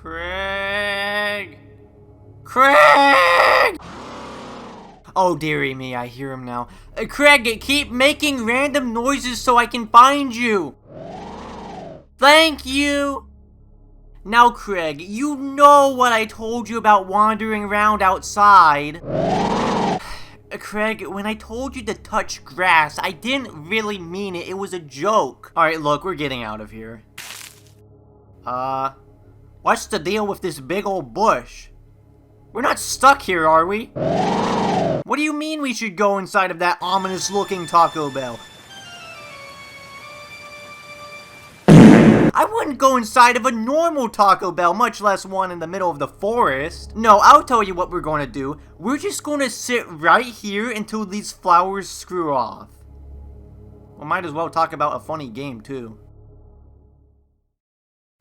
Craig! Craig! Oh, dearie me, I hear him now. Craig, keep making random noises so I can find you! Thank you! Now, Craig, you know what I told you about wandering around outside. Craig, when I told you to touch grass, I didn't really mean it. It was a joke. Alright, look, we're getting out of here. What's the deal with this big old bush? We're not stuck here, are we? What do you mean we should go inside of that ominous-looking Taco Bell? I wouldn't go inside of a normal Taco Bell, much less one in the middle of the forest. No, I'll tell you what we're going to do. We're just going to sit right here until these flowers screw off. We might as well talk about a funny game, too.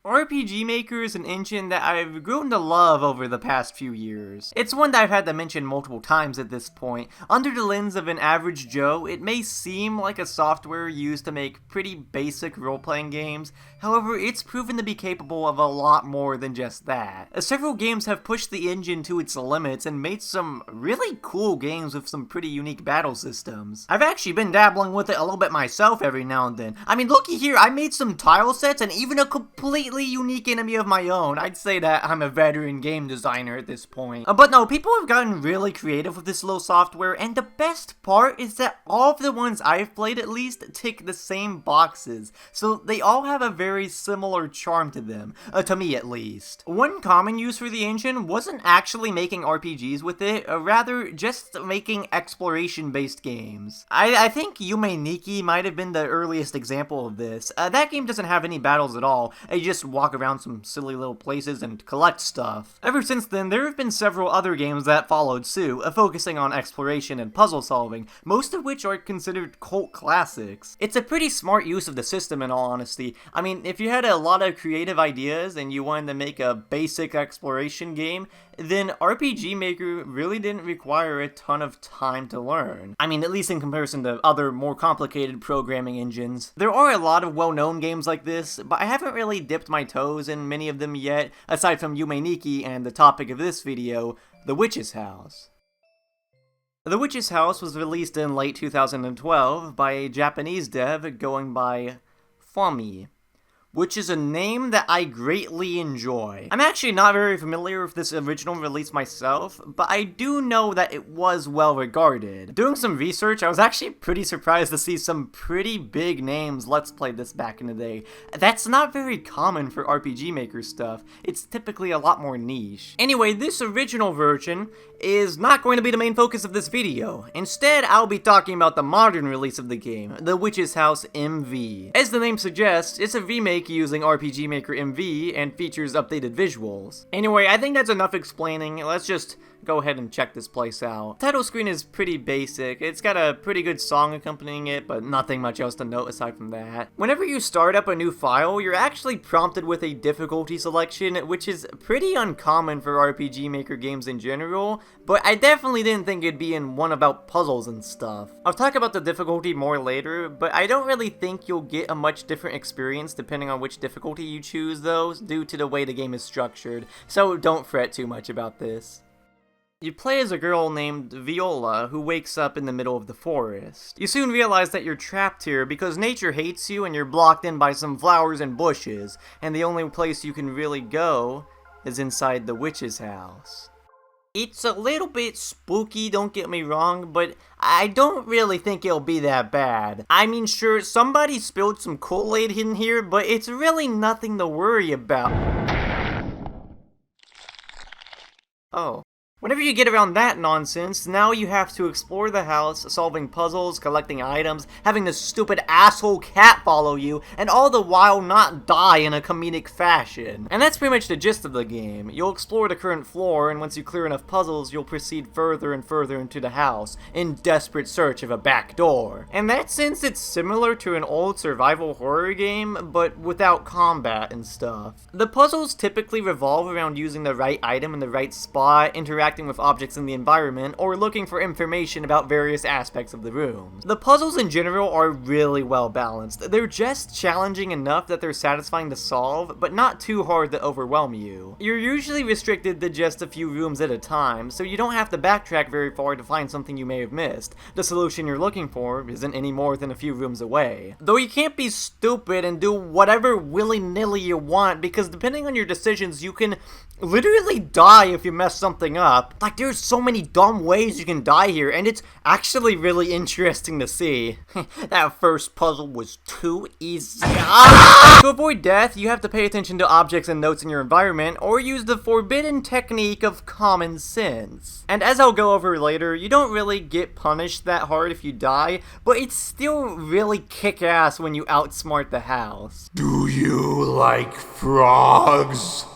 RPG Maker is an engine that I've grown to love over the past few years. It's one that I've had to mention multiple times at this point. Under the lens of an average Joe, it may seem like a software used to make pretty basic role-playing games. However, it's proven to be capable of a lot more than just that. Several games have pushed the engine to its limits and made some really cool games with some pretty unique battle systems. I've actually been dabbling with it a little bit myself every now and then. I mean, looky here, I made some tile sets and even a completely unique enemy of my own. I'd say that I'm a veteran game designer at this point. But no, people have gotten really creative with this little software, and the best part is that all of the ones I've played at least tick the same boxes, so they all have a very similar charm to them, to me at least. One common use for the engine wasn't actually making RPGs with it, rather just making exploration-based games. I think Yume Nikki might have been the earliest example of this. That game doesn't have any battles at all. You just walk around some silly little places and collect stuff. Ever since then, there have been several other games that followed suit, focusing on exploration and puzzle solving, most of which are considered cult classics. It's a pretty smart use of the system in all honesty. I mean, if you had a lot of creative ideas and you wanted to make a basic exploration game, then RPG Maker really didn't require a ton of time to learn. I mean, at least in comparison to other more complicated programming engines. There are a lot of well-known games like this, but I haven't really dipped my toes in many of them yet, aside from Yume Nikki and the topic of this video, The Witch's House. The Witch's House was released in late 2012 by a Japanese dev going by Fami, which is a name that I greatly enjoy. I'm actually not very familiar with this original release myself, but I do know that it was well regarded. Doing some research, I was actually pretty surprised to see some pretty big names Let's Play this back in the day. That's not very common for RPG Maker stuff. It's typically a lot more niche. Anyway, this original version is not going to be the main focus of this video. Instead, I'll be talking about the modern release of the game, The Witch's House MV. As the name suggests, it's a remake using RPG Maker MV and features updated visuals. Anyway, I think that's enough explaining. Let's just go ahead and check this place out. Title screen is pretty basic. It's got a pretty good song accompanying it, but nothing much else to note aside from that. Whenever you start up a new file, you're actually prompted with a difficulty selection, which is pretty uncommon for RPG Maker games in general, but I definitely didn't think it'd be in one about puzzles and stuff. I'll talk about the difficulty more later, but I don't really think you'll get a much different experience depending on which difficulty you choose though, due to the way the game is structured, so don't fret too much about this. You play as a girl named Viola who wakes up in the middle of the forest. You soon realize that you're trapped here because nature hates you and you're blocked in by some flowers and bushes, and the only place you can really go is inside the witch's house. It's a little bit spooky, don't get me wrong, but I don't really think it'll be that bad. I mean, sure, somebody spilled some Kool-Aid in here, but it's really nothing to worry about. Oh. Whenever you get around that nonsense, now you have to explore the house, solving puzzles, collecting items, having this stupid asshole cat follow you, and all the while not die in a comedic fashion. And that's pretty much the gist of the game. You'll explore the current floor, and once you clear enough puzzles, you'll proceed further and further into the house, in desperate search of a back door. In that sense, it's similar to an old survival horror game, but without combat and stuff. The puzzles typically revolve around using the right item in the right spot, interacting interacting with objects in the environment or looking for information about various aspects of the room. The puzzles in general are really well balanced. They're just challenging enough that they're satisfying to solve, but not too hard to overwhelm you. You're usually restricted to just a few rooms at a time, so you don't have to backtrack very far to find something you may have missed. The solution you're looking for isn't any more than a few rooms away. Though you can't be stupid and do whatever willy-nilly you want, because depending on your decisions, you can literally die if you mess something up. Like, there's so many dumb ways you can die here, and it's actually really interesting to see. That first puzzle was too easy. To avoid death, you have to pay attention to objects and notes in your environment, or use the forbidden technique of common sense. And as I'll go over later, you don't really get punished that hard if you die, but it's still really kick-ass when you outsmart the house. Do you like frogs?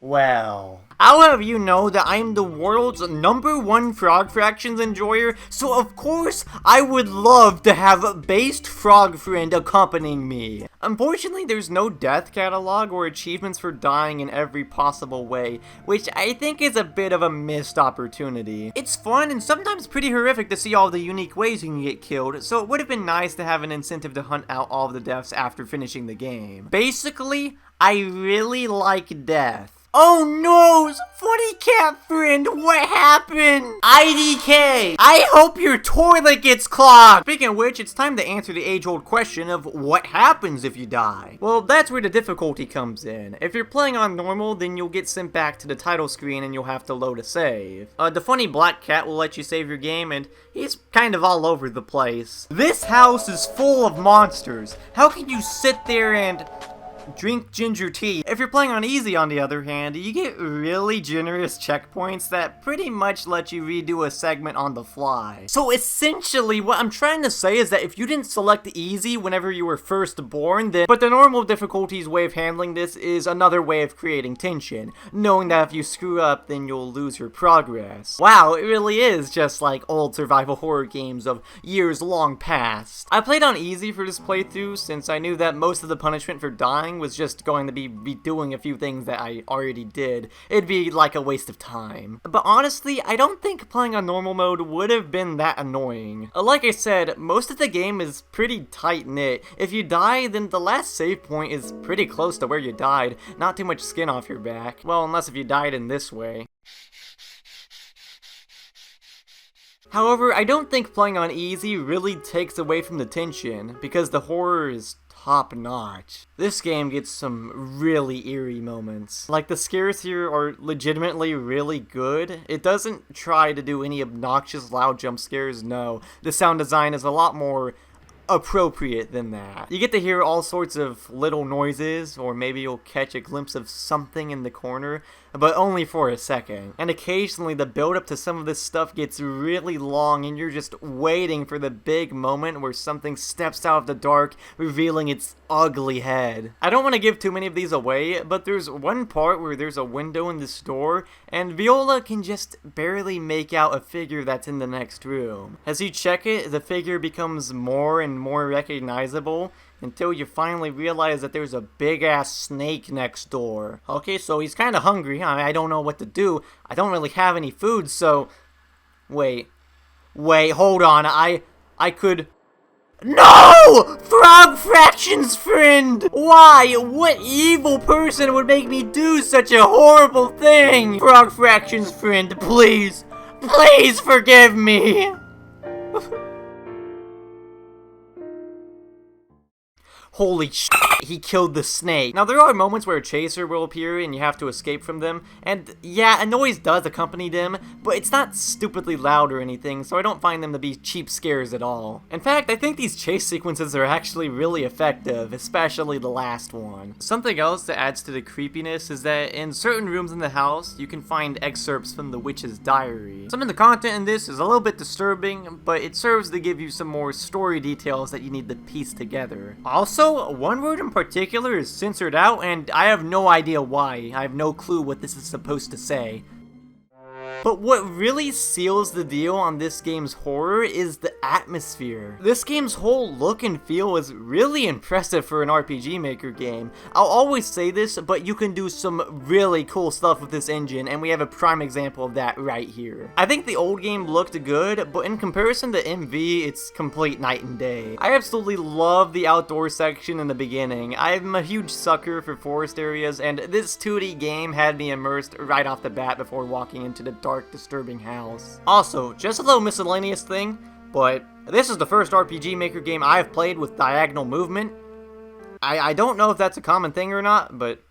Well, I'll have you know that I'm the world's #1 Frog Fractions enjoyer, so of course I would love to have a based frog friend accompanying me. Unfortunately, there's no death catalog or achievements for dying in every possible way, which I think is a bit of a missed opportunity. It's fun and sometimes pretty horrific to see all the unique ways you can get killed, so it would have been nice to have an incentive to hunt out all of the deaths after finishing the game. Basically, I really like death. Oh no! Funny cat friend, what happened? IDK! I hope your toilet gets clogged! Speaking of which, it's time to answer the age-old question of what happens if you die. Well, that's where the difficulty comes in. If you're playing on normal, then you'll get sent back to the title screen and you'll have to load a save. The funny black cat will let you save your game, and he's kind of all over the place. This house is full of monsters. How can you sit there and drink ginger tea? If you're playing on easy, on the other hand, you get really generous checkpoints that pretty much let you redo a segment on the fly. So essentially, what I'm trying to say is that if you didn't select easy whenever you were first born, then but the normal difficulty's way of handling this is another way of creating tension, knowing that if you screw up, then you'll lose your progress. Wow, it really is just like old survival horror games of years long past. I played on easy for this playthrough since I knew that most of the punishment for dying was just going to be redoing a few things that I already did. It'd be like a waste of time. But honestly, I don't think playing on normal mode would have been that annoying. Like I said, most of the game is pretty tight-knit. If you die, then the last save point is pretty close to where you died. Not too much skin off your back. Well, unless if you died in this way. However, I don't think playing on easy really takes away from the tension, because the horror is top-notch. This game gets some really eerie moments. Like, the scares here are legitimately really good. It doesn't try to do any obnoxious loud jump scares, no. The sound design is a lot more appropriate than that. You get to hear all sorts of little noises, or maybe you'll catch a glimpse of something in the corner, but only for a second. And occasionally the build up to some of this stuff gets really long and you're just waiting for the big moment where something steps out of the dark, revealing its ugly head. I don't want to give too many of these away, but there's one part where there's a window in the store and Viola can just barely make out a figure that's in the next room. As you check it, the figure becomes more and more recognizable, until you finally realize that there's a big-ass snake next door. Okay, so he's kind of hungry. I don't know what to do. I don't really have any food, so... Wait, hold on. I could... No! Frog Fractions friend! Why? What evil person would make me do such a horrible thing? Frog Fractions friend, please. Please forgive me! Holy shit, he killed the snake. Now, there are moments where a chaser will appear and you have to escape from them, and yeah, a noise does accompany them, but it's not stupidly loud or anything, so I don't find them to be cheap scares at all. In fact, I think these chase sequences are actually really effective, especially the last one. Something else that adds to the creepiness is that in certain rooms in the house, you can find excerpts from the witch's diary. Some of the content in this is a little bit disturbing, but it serves to give you some more story details that you need to piece together. Also, one word in particular is censored out, and I have no idea why. I have no clue what this is supposed to say. But what really seals the deal on this game's horror is the atmosphere. This game's whole look and feel is really impressive for an RPG Maker game. I'll always say this, but you can do some really cool stuff with this engine, and we have a prime example of that right here. I think the old game looked good, but in comparison to MV, it's complete night and day. I absolutely love the outdoor section in the beginning. I'm a huge sucker for forest areas, and this 2D game had me immersed right off the bat before walking into the dark, disturbing house. Also, just a little miscellaneous thing, but this is the first RPG Maker game I've played with diagonal movement. I don't know if that's a common thing or not, but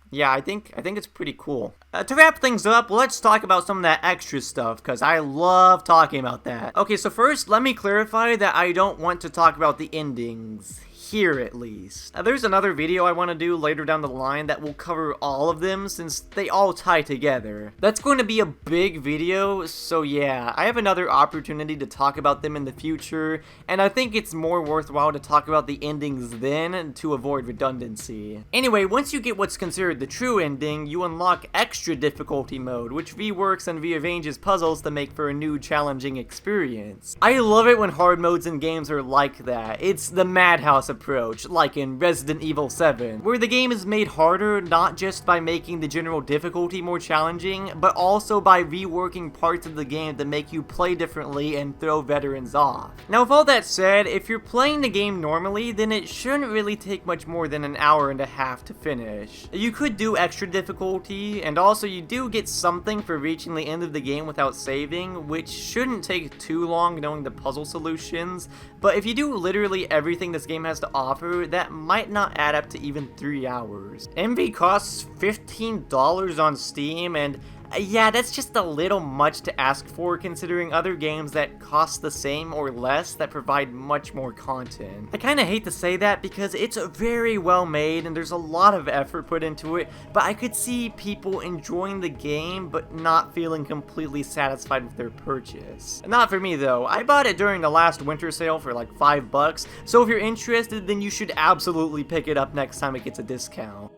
yeah, I think it's pretty cool. To wrap things up, let's talk about some of that extra stuff, because I love talking about that. Okay, so first, let me clarify that I don't want to talk about the endings. Here at least. There's another video I want to do later down the line that will cover all of them since they all tie together. That's going to be a big video, so yeah, I have another opportunity to talk about them in the future, and I think it's more worthwhile to talk about the endings then to avoid redundancy. Anyway, once you get what's considered the true ending, you unlock extra difficulty mode, which reworks and rearranges puzzles to make for a new challenging experience. I love it when hard modes in games are like that. It's the Madhouse approach, like in Resident Evil 7, where the game is made harder not just by making the general difficulty more challenging, but also by reworking parts of the game to make you play differently and throw veterans off. Now, with all that said, if you're playing the game normally, then it shouldn't really take much more than an hour and a half to finish. You could do extra difficulty, and also you do get something for reaching the end of the game without saving, which shouldn't take too long knowing the puzzle solutions, but if you do literally everything this game has to offer, that might not add up to even 3 hours. MV costs $15 on Steam, and yeah, that's just a little much to ask for considering other games that cost the same or less that provide much more content. I kinda hate to say that because it's very well made and there's a lot of effort put into it, but I could see people enjoying the game but not feeling completely satisfied with their purchase. Not for me though. I bought it during the last winter sale for like $5, so if you're interested then you should absolutely pick it up next time it gets a discount.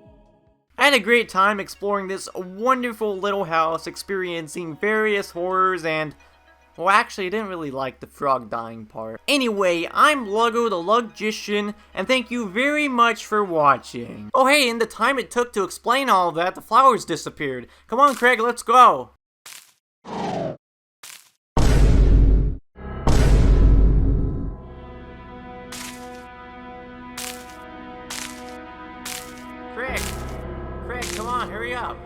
I had a great time exploring this wonderful little house, experiencing various horrors, and well, actually, I didn't really like the frog dying part. Anyway, I'm Luggo the Lugician, and thank you very much for watching. Oh hey, in the time it took to explain all of that, the flowers disappeared. Come on, Craig, let's go. Craig, come on, hurry up.